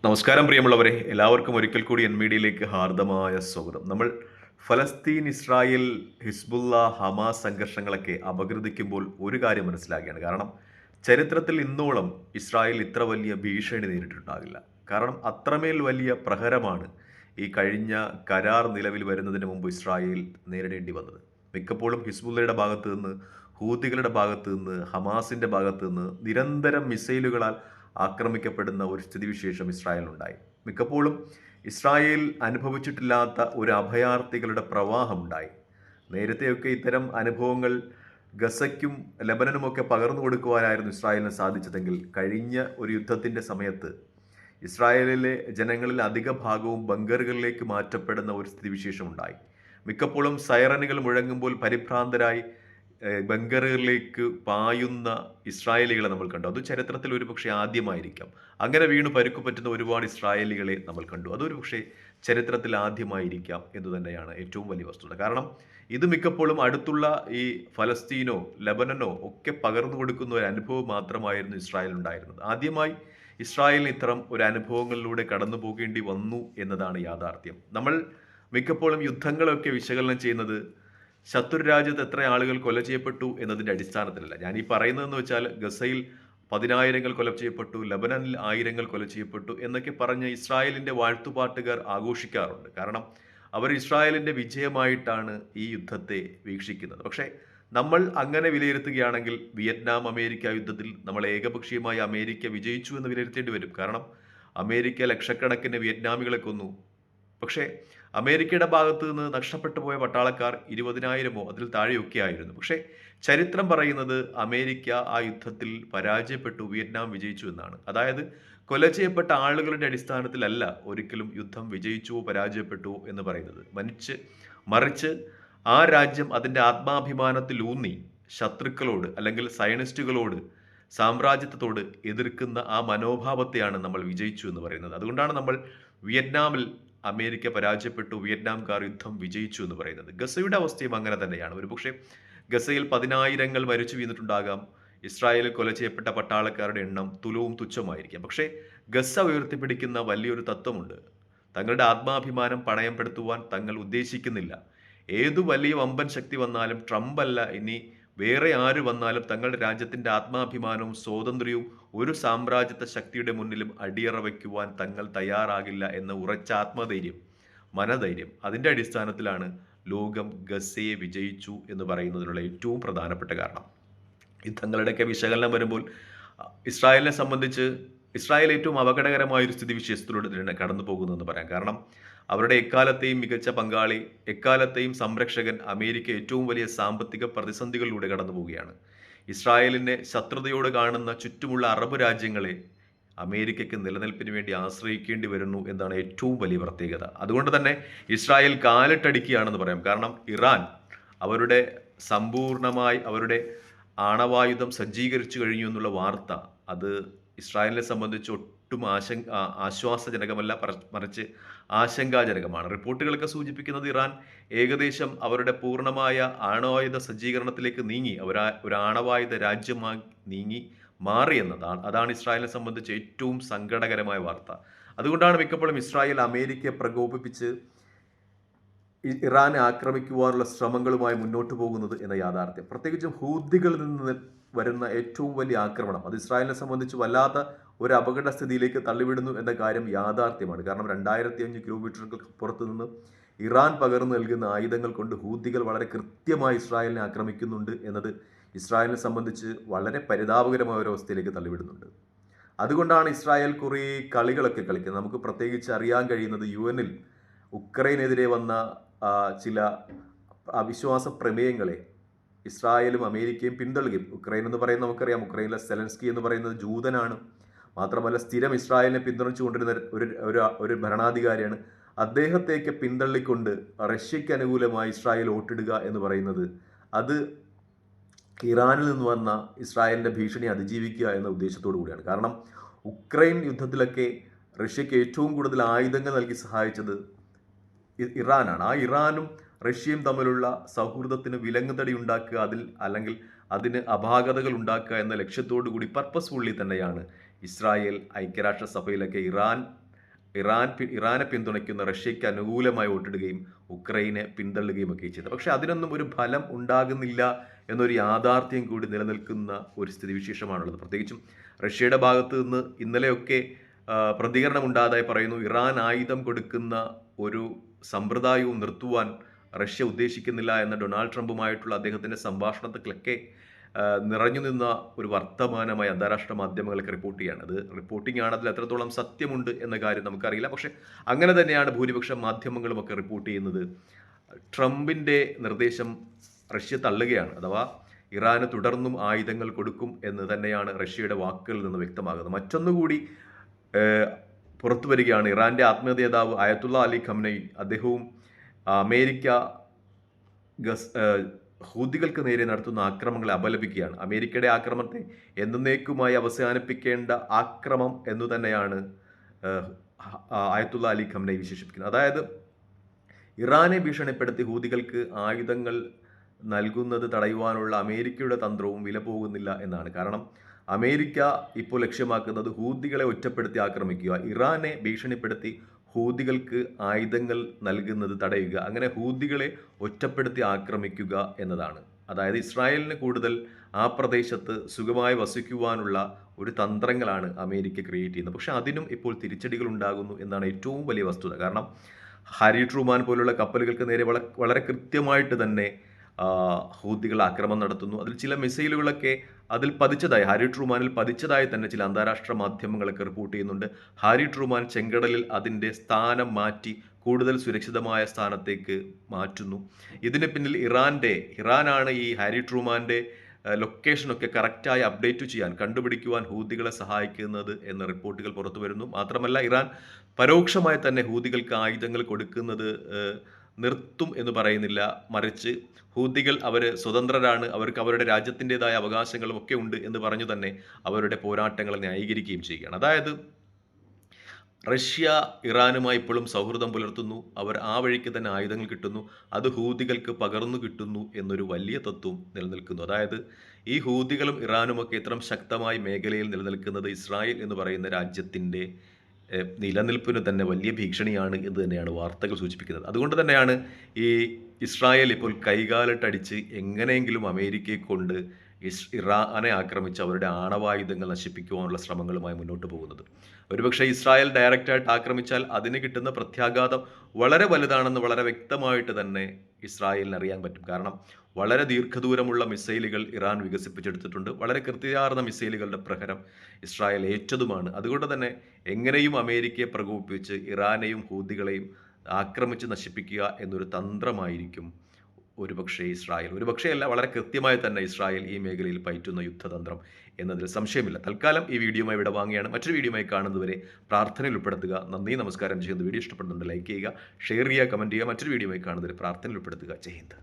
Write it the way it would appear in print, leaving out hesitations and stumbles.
നമസ്കാരം പ്രിയമുള്ളവരെ, എല്ലാവർക്കും ഒരിക്കൽ കൂടി എൻ മീഡിയയിലേക്ക് ഹാർദമായ സ്വാഗതം. നമ്മൾ ഫലസ്തീൻ, ഇസ്രായേൽ, ഹിസ്ബുള്ള, ഹമാസ് സംഘർഷങ്ങളൊക്കെ അപഗ്രഥിക്കുമ്പോൾ ഒരു കാര്യം മനസ്സിലാക്കുകയാണ്. കാരണം ചരിത്രത്തിൽ ഇന്നോളം ഇസ്രായേൽ ഇത്ര വലിയ ഭീഷണി നേരിട്ടിട്ടുണ്ടാകില്ല. കാരണം അത്രമേൽ വലിയ പ്രഹരമാണ് ഈ കഴിഞ്ഞ കരാർ നിലവിൽ വരുന്നതിന് മുമ്പ് ഇസ്രായേൽ നേരിടേണ്ടി വന്നത്. മിക്കപ്പോഴും ഹിസ്ബുള്ളയുടെ ഭാഗത്ത് നിന്ന്, ഹൂതികളുടെ ഭാഗത്ത് നിന്ന്, ഹമാസിന്റെ ഭാഗത്ത് നിന്ന് നിരന്തരം മിസൈലുകളാൽ ആക്രമിക്കപ്പെടുന്ന ഒരു സ്ഥിതിവിശേഷം ഇസ്രായേലിനുണ്ടായി. മിക്കപ്പോഴും ഇസ്രായേൽ അനുഭവിച്ചിട്ടില്ലാത്ത ഒരു അഭയാർത്ഥികളുടെ പ്രവാഹമുണ്ടായി. നേരത്തെയൊക്കെ ഇത്തരം അനുഭവങ്ങൾ ഗസയ്ക്കും ലെബനനുമൊക്കെ പകർന്നു കൊടുക്കുവാനായിരുന്നു ഇസ്രായേലിന് സാധിച്ചതെങ്കിൽ കഴിഞ്ഞ ഒരു യുദ്ധത്തിൻ്റെ സമയത്ത് ഇസ്രായേലിലെ ജനങ്ങളിൽ അധിക ഭാഗവും ബങ്കറുകളിലേക്ക് മാറ്റപ്പെടുന്ന ഒരു സ്ഥിതിവിശേഷം ഉണ്ടായി. മിക്കപ്പോഴും സൈറനുകൾ മുഴങ്ങുമ്പോൾ പരിഭ്രാന്തരായി ബങ്കറുകളിലേക്ക് പായുന്ന ഇസ്രായേലികളെ നമ്മൾ കണ്ടു. അത് ചരിത്രത്തിൽ ഒരുപക്ഷെ ആദ്യമായിരിക്കാം. അങ്ങനെ വീണ് പരുക്ക് പറ്റുന്ന ഒരുപാട് ഇസ്രായേലികളെ നമ്മൾ കണ്ടു. അതൊരു പക്ഷേ ചരിത്രത്തിൽ ആദ്യമായിരിക്കാം എന്ന് തന്നെയാണ് ഏറ്റവും വലിയ വസ്തുത. കാരണം ഇത് മിക്കപ്പോഴും അടുത്തുള്ള ഈ ഫലസ്തീനോ ലെബനനോ ഒക്കെ പകർന്നു കൊടുക്കുന്ന ഒരു അനുഭവം മാത്രമായിരുന്നു ഇസ്രായേൽ ഉണ്ടായിരുന്നത്. ആദ്യമായി ഇസ്രായേലിന് ഇത്തരം ഒരു അനുഭവങ്ങളിലൂടെ കടന്നു പോകേണ്ടി വന്നു എന്നതാണ് യാഥാർത്ഥ്യം. നമ്മൾ മിക്കപ്പോഴും യുദ്ധങ്ങളൊക്കെ വിശകലനം ചെയ്യുന്നത് ശത്രുരാജ്യത്ത് എത്ര ആളുകൾ കൊല ചെയ്യപ്പെട്ടു എന്നതിൻ്റെ അടിസ്ഥാനത്തിലല്ല. ഞാൻ ഈ പറയുന്നതെന്ന് വെച്ചാൽ ഗസയിൽ 10,000 കൊല ചെയ്യപ്പെട്ടു, ലബനനിൽ 1000 കൊല ചെയ്യപ്പെട്ടു എന്നൊക്കെ പറഞ്ഞ് ഇസ്രായേലിൻ്റെ വാഴ്ത്തുപാട്ടുകാർ ആഘോഷിക്കാറുണ്ട്. കാരണം അവർ ഇസ്രായേലിൻ്റെ വിജയമായിട്ടാണ് ഈ യുദ്ധത്തെ വീക്ഷിക്കുന്നത്. പക്ഷേ നമ്മൾ അങ്ങനെ വിലയിരുത്തുകയാണെങ്കിൽ വിയറ്റ്നാം അമേരിക്ക യുദ്ധത്തിൽ നമ്മൾ ഏകപക്ഷീയമായി അമേരിക്ക വിജയിച്ചു എന്ന് വിലയിരുത്തേണ്ടി വരും. കാരണം അമേരിക്ക ലക്ഷക്കണക്കിന് വിയറ്റ്നാമികളെ കൊന്നു. പക്ഷേ അമേരിക്കയുടെ ഭാഗത്ത് നിന്ന് നഷ്ടപ്പെട്ടു പോയ പട്ടാളക്കാർ 20,000 അതിൽ താഴെയൊക്കെ ആയിരുന്നു. പക്ഷേ ചരിത്രം പറയുന്നത് അമേരിക്ക ആ യുദ്ധത്തിൽ പരാജയപ്പെട്ടു, വിയറ്റ്നാം വിജയിച്ചു എന്നാണ്. അതായത് കൊല ചെയ്യപ്പെട്ട ആളുകളുടെ അടിസ്ഥാനത്തിലല്ല ഒരിക്കലും യുദ്ധം വിജയിച്ചുവോ പരാജയപ്പെട്ടുവോ എന്ന് പറയുന്നത്. മറിച്ച് ആ രാജ്യം അതിൻ്റെ ആത്മാഭിമാനത്തിലൂന്നി ശത്രുക്കളോട് അല്ലെങ്കിൽ സയനിസ്റ്റുകളോട്, സാമ്രാജ്യത്വത്തോട് എതിർക്കുന്ന ആ മനോഭാവത്തെയാണ് നമ്മൾ വിജയിച്ചു എന്ന് പറയുന്നത്. അതുകൊണ്ടാണ് നമ്മൾ വിയറ്റ്നാമിൽ അമേരിക്ക പരാജയപ്പെട്ടു, വിയറ്റ്നാംകാർ യുദ്ധം വിജയിച്ചു എന്ന് പറയുന്നത്. ഗസയുടെ അവസ്ഥയും അങ്ങനെ തന്നെയാണ്. ഒരുപക്ഷെ ഗസയിൽ 10,000 മരിച്ചു വീണിട്ടുണ്ടാകാം. ഇസ്രായേലിൽ കൊല ചെയ്യപ്പെട്ട പട്ടാളക്കാരുടെ എണ്ണം തുലവും തുച്ഛമായിരിക്കാം. പക്ഷേ ഗസ ഉയർത്തിപ്പിടിക്കുന്ന വലിയൊരു തത്വമുണ്ട്. തങ്ങളുടെ ആത്മാഭിമാനം പണയപ്പെടുത്തുവാൻ തങ്ങൾ ഉദ്ദേശിക്കുന്നില്ല. ഏതു വലിയ വമ്പൻ ശക്തി വന്നാലും, ട്രംപ് അല്ല ഇനി വേറെ ആര് വന്നാലും, തങ്ങളുടെ രാജ്യത്തിൻ്റെ ആത്മാഭിമാനവും സ്വാതന്ത്ര്യവും ഒരു സാമ്രാജ്യത്വ ശക്തിയുടെ മുന്നിലും അടിയറ വയ്ക്കുവാൻ തങ്ങൾ തയ്യാറാകില്ല എന്ന ഉറച്ച ആത്മധൈര്യം, മനധൈര്യം, അതിൻ്റെ അടിസ്ഥാനത്തിലാണ് ലോകം ഗസയെ വിജയിച്ചു എന്ന് പറയുന്നതിനുള്ള ഏറ്റവും പ്രധാനപ്പെട്ട കാരണം. യുദ്ധങ്ങളുടെയൊക്കെ വിശകലനം വരുമ്പോൾ ഇസ്രായേലിനെ സംബന്ധിച്ച് ഇസ്രായേൽ ഏറ്റവും അപകടകരമായ ഒരു സ്ഥിതിവിശേഷത്തിലൂടെ കടന്നു പോകുന്നതെന്ന് പറയാം. കാരണം അവരുടെ എക്കാലത്തെയും മികച്ച പങ്കാളി, എക്കാലത്തെയും സംരക്ഷകൻ അമേരിക്ക ഏറ്റവും വലിയ സാമ്പത്തിക പ്രതിസന്ധികളിലൂടെ കടന്നു പോവുകയാണ്. ഇസ്രായേലിനെ ശത്രുതയോട് കാണുന്ന ചുറ്റുമുള്ള അറബ് രാജ്യങ്ങളെ അമേരിക്കയ്ക്ക് നിലനിൽപ്പിന് വേണ്ടി ആശ്രയിക്കേണ്ടി വരുന്നു എന്നാണ് ഏറ്റവും വലിയ പ്രത്യേകത. അതുകൊണ്ട് തന്നെ ഇസ്രായേൽ കാലിട്ടടിക്കുകയാണെന്ന് പറയാം. കാരണം ഇറാൻ അവരുടെ സമ്പൂർണമായി അവരുടെ ആണവായുധം സജ്ജീകരിച്ചു കഴിഞ്ഞു എന്നുള്ള വാർത്ത അത് ഇസ്രായേലിനെ സംബന്ധിച്ച് ഒട്ടും ആശ്വാസജനകമല്ല, മറിച്ച് ആശങ്കാജനകമാണ്. റിപ്പോർട്ടുകളൊക്കെ സൂചിപ്പിക്കുന്നത് ഇറാൻ ഏകദേശം അവരുടെ പൂർണ്ണമായ ആണവായുധ സജ്ജീകരണത്തിലേക്ക് നീങ്ങി, ഒരു ആണവായുധ രാജ്യമായി നീങ്ങി മാറി എന്നതാണ്. അതാണ് ഇസ്രായേലിനെ സംബന്ധിച്ച് ഏറ്റവും സങ്കടകരമായ വാർത്ത. അതുകൊണ്ടാണ് മിക്കപ്പോഴും ഇസ്രായേൽ അമേരിക്കയെ പ്രകോപിപ്പിച്ച് ഇറാനെ ആക്രമിക്കുവാനുള്ള ശ്രമങ്ങളുമായി മുന്നോട്ട് പോകുന്നത് എന്ന യാഥാർത്ഥ്യം. പ്രത്യേകിച്ചും ഹൂതികളിൽ നിന്ന് വരുന്ന ഏറ്റവും വലിയ ആക്രമണം അത് ഇസ്രായേലിനെ സംബന്ധിച്ച് വല്ലാത്ത ഒരു അപകട സ്ഥിതിയിലേക്ക് തള്ളിവിടുന്നു എന്ന കാര്യം യാഥാർത്ഥ്യമാണ്. കാരണം 2,500 കിലോമീറ്ററുകൾക്ക് പുറത്തു നിന്ന് ഇറാൻ പകർന്നു നൽകുന്ന ആയുധങ്ങൾ കൊണ്ട് ഹൂതികൾ വളരെ കൃത്യമായി ഇസ്രായേലിനെ ആക്രമിക്കുന്നുണ്ട് എന്നത് ഇസ്രായേലിനെ സംബന്ധിച്ച് വളരെ പരിതാപകരമായ ഒരു അവസ്ഥയിലേക്ക് തള്ളിവിടുന്നുണ്ട്. അതുകൊണ്ടാണ് ഇസ്രായേൽ കുറേ കളികളൊക്കെ കളിക്കുന്നത്. നമുക്ക് പ്രത്യേകിച്ച് അറിയാൻ കഴിയുന്നത് UN-ൽ ഉക്രൈനെതിരെ വന്ന ചില അവിശ്വാസ പ്രമേയങ്ങളെ ഇസ്രായേലും അമേരിക്കയും പിന്തള്ളുകയും, ഉക്രൈൻ എന്ന് പറയുന്നത് നമുക്കറിയാം, ഉക്രൈനിലെ സെലൻസ്കി എന്ന് പറയുന്നത് ജൂതനാണ്. മാത്രമല്ല സ്ഥിരം ഇസ്രായേലിനെ പിന്തുണച്ചു കൊണ്ടിരുന്ന ഒരു ഭരണാധികാരിയാണ്. അദ്ദേഹത്തേക്ക് പിന്തള്ളിക്കൊണ്ട് റഷ്യയ്ക്ക് അനുകൂലമായി ഇസ്രായേൽ വോട്ടിടുക എന്ന് പറയുന്നത് അത് ഇറാനിൽ നിന്ന് വന്ന ഇസ്രായേലിൻ്റെ ഭീഷണി അതിജീവിക്കുക എന്ന ഉദ്ദേശത്തോടു കൂടിയാണ്. കാരണം ഉക്രൈൻ യുദ്ധത്തിലൊക്കെ റഷ്യയ്ക്ക് ഏറ്റവും കൂടുതൽ ആയുധങ്ങൾ നൽകി സഹായിച്ചത് ഇറാനാണ്. ആ ഇറാനും റഷ്യയും തമ്മിലുള്ള സൗഹൃദത്തിന് വിലങ്ങുതടി ഉണ്ടാക്കുക, അല്ലെങ്കിൽ അതിന് അപാകതകൾ ഉണ്ടാക്കുക എന്ന ലക്ഷ്യത്തോടു കൂടി പർപ്പസ്ഫുള്ളി തന്നെയാണ് ഇസ്രായേൽ ഐക്യരാഷ്ട്രസഭയിലൊക്കെ ഇറാൻ ഇറാനെ പിന്തുണയ്ക്കുന്ന റഷ്യയ്ക്ക് അനുകൂലമായി വോട്ടിടുകയും ഉക്രൈനെ പിന്തള്ളുകയും ഒക്കെ ചെയ്തത്. പക്ഷേ അതിനൊന്നും ഒരു ഫലം ഉണ്ടാകുന്നില്ല എന്നൊരു യാഥാർത്ഥ്യം കൂടി നിലനിൽക്കുന്ന ഒരു സ്ഥിതിവിശേഷമാണുള്ളത്. പ്രത്യേകിച്ചും റഷ്യയുടെ ഭാഗത്ത് നിന്ന് ഇന്നലെയൊക്കെ പ്രതികരണം ഉണ്ടായതായി പറയുന്നു. ഇറാൻ ആയുധം കൊടുക്കുന്ന ഒരു സമ്പ്രദായവും നിർത്തുവാൻ റഷ്യ ഉദ്ദേശിക്കുന്നില്ല എന്ന ഡൊണാൾഡ് ട്രംപുമായിട്ടുള്ള അദ്ദേഹത്തിൻ്റെ സംഭാഷണത്തിലൊക്കെ നിറഞ്ഞു നിന്ന ഒരു വർത്തമാനമായി അന്താരാഷ്ട്ര മാധ്യമങ്ങളൊക്കെ റിപ്പോർട്ട് ചെയ്യുകയാണ്. അത് റിപ്പോർട്ടിംഗ് ആണ്, അതിൽ എത്രത്തോളം സത്യമുണ്ട് എന്ന കാര്യം നമുക്കറിയില്ല. പക്ഷേ അങ്ങനെ തന്നെയാണ് ഭൂരിപക്ഷം മാധ്യമങ്ങളുമൊക്കെ റിപ്പോർട്ട് ചെയ്യുന്നത്. ട്രംപിൻ്റെ നിർദ്ദേശം റഷ്യ തള്ളുകയാണ്. അഥവാ ഇറാന് തുടർന്നും ആയുധങ്ങൾ കൊടുക്കും എന്ന് തന്നെയാണ് റഷ്യയുടെ വാക്കുകളിൽ നിന്ന് വ്യക്തമാകുന്നത്. മറ്റൊന്നുകൂടി പുറത്തു വരികയാണ്. ഇറാൻ്റെ ആത്മീയനേതാവ് അയത്തുള്ള അലി ഖംനയി അദ്ദേഹവും അമേരിക്ക ഹൂതികൾക്ക് നേരെ നടത്തുന്ന ആക്രമണങ്ങളെ അപലപിക്കുകയാണ്. അമേരിക്കയുടെ ആക്രമണത്തെ എന്നേക്കുമായി അവസാനിപ്പിക്കേണ്ട ആക്രമം എന്നു തന്നെയാണ് അയത്തുള്ള അലി ഖംനയി വിശേഷിപ്പിക്കുന്നത്. അതായത് ഇറാനെ ഭീഷണിപ്പെടുത്തി ഹൂതികൾക്ക് ആയുധങ്ങൾ നൽകുന്നത് തടയുവാനുള്ള അമേരിക്കയുടെ തന്ത്രവും വില പോകുന്നില്ല എന്നാണ്. കാരണം അമേരിക്ക ഇപ്പോൾ ലക്ഷ്യമാക്കുന്നത് ഹൂതികളെ ഒറ്റപ്പെടുത്തി ആക്രമിക്കുക, ഇറാനെ ഭീഷണിപ്പെടുത്തി ഹൂതികൾക്ക് ആയുധങ്ങൾ നൽകുന്നത് തടയുക, അങ്ങനെ ഹൂതികളെ ഒറ്റപ്പെടുത്തി ആക്രമിക്കുക എന്നതാണ്. അതായത് ഇസ്രായേലിന് കൂടുതൽ ആ പ്രദേശത്ത് സുഖമായി വസിക്കുവാനുള്ള ഒരു തന്ത്രങ്ങളാണ് അമേരിക്ക ക്രിയേറ്റ് ചെയ്യുന്നത്. പക്ഷേ അതിനും ഇപ്പോൾ തിരിച്ചടികൾ ഉണ്ടാകുന്നു എന്നാണ് ഏറ്റവും വലിയ വസ്തുത. കാരണം ഹാരി ട്രൂമാൻ പോലുള്ള കപ്പലുകൾക്ക് നേരെ വളരെ കൃത്യമായിട്ട് തന്നെ ഹൂതികൾ ആക്രമണം നടത്തുന്നു. അതിൽ ചില മിസൈലുകളൊക്കെ അതിൽ പതിച്ചതായി, ഹാരി ട്രൂമാനിൽ പതിച്ചതായി തന്നെ ചില അന്താരാഷ്ട്ര മാധ്യമങ്ങളൊക്കെ റിപ്പോർട്ട് ചെയ്യുന്നുണ്ട്. ഹാരി ട്രൂമാൻ ചെങ്കടലിൽ അതിൻ്റെ സ്ഥാനം മാറ്റി കൂടുതൽ സുരക്ഷിതമായ സ്ഥാനത്തേക്ക് മാറ്റുന്നു. ഇതിന് പിന്നിൽ ഇറാനാണ് ഈ ഹാരി ട്രൂമാൻ്റെ ലൊക്കേഷനൊക്കെ കറക്റ്റായി അപ്ഡേറ്റ് ചെയ്യാൻ, കണ്ടുപിടിക്കുവാൻ ഹൂതികളെ സഹായിക്കുന്നത് എന്ന റിപ്പോർട്ടുകൾ പുറത്തു വരുന്നു. മാത്രമല്ല ഇറാൻ പരോക്ഷമായി തന്നെ ഹൂതികൾക്ക് ആയുധങ്ങൾ കൊടുക്കുന്നത് നിർത്തും എന്ന് പറയുന്നില്ല. മറിച്ച് ഹൂതികൾ അവർ സ്വതന്ത്രരാണ്, അവർക്ക് അവരുടെ രാജ്യത്തിൻ്റെതായ അവകാശങ്ങളും ഒക്കെ ഉണ്ട് എന്ന് പറഞ്ഞു തന്നെ അവരുടെ പോരാട്ടങ്ങളെ ന്യായീകരിക്കുകയും ചെയ്യുകയാണ്. അതായത് റഷ്യ ഇറാനുമായി ഇപ്പോഴും സൗഹൃദം പുലർത്തുന്നു, അവർ ആ വഴിക്ക് തന്നെ ആയുധങ്ങൾ കിട്ടുന്നു, അത് ഹൂതികൾക്ക് പകർന്നു കിട്ടുന്നു എന്നൊരു വലിയ തത്വം നിലനിൽക്കുന്നു. അതായത് ഈ ഹൂതികളും ഇറാനുമൊക്കെ ഇത്രയും ശക്തമായി മേഖലയിൽ നിലനിൽക്കുന്നത് ഇസ്രായേൽ എന്ന് പറയുന്ന രാജ്യത്തിൻ്റെ നിലനിൽപ്പിന് തന്നെ വലിയ ഭീഷണിയാണ് എന്ന് തന്നെയാണ് വാർത്തകൾ സൂചിപ്പിക്കുന്നത്. അതുകൊണ്ട് തന്നെയാണ് ഈ ഇസ്രായേൽ ഇപ്പോൾ കൈകാലിട്ടടിച്ച് എങ്ങനെയെങ്കിലും അമേരിക്കയെ കൊണ്ട് ഇറാനെ ആക്രമിച്ച് അവരുടെ ആണവായുധങ്ങൾ നശിപ്പിക്കുവാനുള്ള ശ്രമങ്ങളുമായി മുന്നോട്ട് പോകുന്നത്. ഒരുപക്ഷെ ഇസ്രായേൽ ഡയറക്റ്റായിട്ട് ആക്രമിച്ചാൽ അതിന് കിട്ടുന്ന പ്രത്യാഘാതം വളരെ വലുതാണെന്ന് വളരെ വ്യക്തമായിട്ട് തന്നെ ഇസ്രായേലിന് അറിയാൻ പറ്റും. കാരണം വളരെ ദീർഘദൂരമുള്ള മിസൈലുകൾ ഇറാൻ വികസിപ്പിച്ചെടുത്തിട്ടുണ്ട്. വളരെ കൃത്യമാർന്ന മിസൈലുകളുടെ പ്രഹരം ഇസ്രായേൽ ഏറ്റതുമാണ്. അതുകൊണ്ട് തന്നെ എങ്ങനെയും അമേരിക്കയെ പ്രകോപിപ്പിച്ച് ഇറാനെയും ഹൂതികളെയും ആക്രമിച്ച് നശിപ്പിക്കുക എന്നൊരു തന്ത്രമായിരിക്കും ഒരുപക്ഷെ അല്ല, വളരെ കൃത്യമായി തന്നെ ഇസ്രായേൽ ഈ മേഖലയിൽ പയറ്റുന്ന യുദ്ധതന്ത്രം എന്നതിൽ സംശയമില്ല. തൽക്കാലം ഈ വീഡിയോയുമായി ഇവിടെ വാങ്ങിയാണ്. മറ്റൊരു വീഡിയോയുമായി കാണുന്നതുവരെ പ്രാർത്ഥനയിൽ ഉൾപ്പെടുത്തുക. നന്ദി, നമസ്കാരം. ചെയ്യുന്ന വീഡിയോ ഇഷ്ടപ്പെടുന്നുണ്ട് ലൈക്ക് ചെയ്യുക, ഷെയർ ചെയ്യുക, കമൻറ്റ് ചെയ്യുക. മറ്റൊരു വീഡിയോയുമായി കാണുന്നതുവരെ പ്രാർത്ഥനയിൽ ഉൾപ്പെടുത്തുക. ജയ് ഹിന്ദ്.